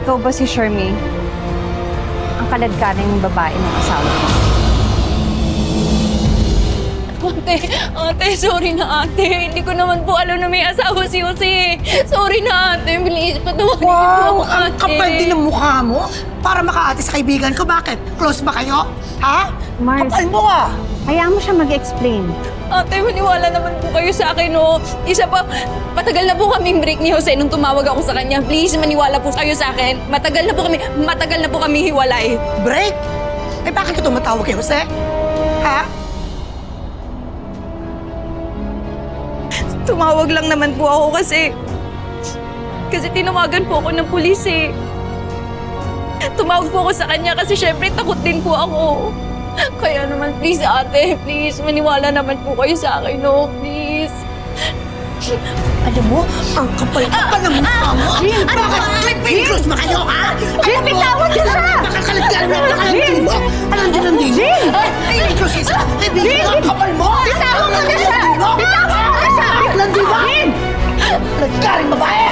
Ikaw ba si Shermie? Ang kaladkaning babae ng asawa mo? Ate, sorry na ate. Hindi ko naman po alam na may asawa si Jose. Sorry na ate, please, patawarin niyo po Wow, ako, ang ate. kapal din ng mukha mo. Para makaate sa kaibigan ko, bakit? Close ba kayo? Ha? Mars. Kapal mo ah! Hayaan mo siya mag-explain. Ate, maniwala naman po kayo sa akin, no? Isa pa, matagal na po kaming break ni Jose nung tumawag ako sa kanya. Please, maniwala po kayo sa akin. Matagal na po kami hiwalay. Break? Eh bakit ka tumatawag kay Jose? Ha? Tumawag lang naman po ako kasi tinawagan po ako ng pulis eh. Tumawag po ako sa kanya kasi syempre takot din po ako. Kaya naman please ate, please maniwala naman po kayo sa akin, no? Please. Alam mo, ang kapal-kapal ng mukha mo. Bakit? May close ba kayo, ha? Jin, bitawan niyo siya! Nakakalagyan mo, nakakalagyan mo. Alam din ang dino. Ay, may close isa. Kaibigan mo, ang kapal mo. Bitawan mo na siya! Bitawan mo na siya! Nandito ba? Nagkaring babae!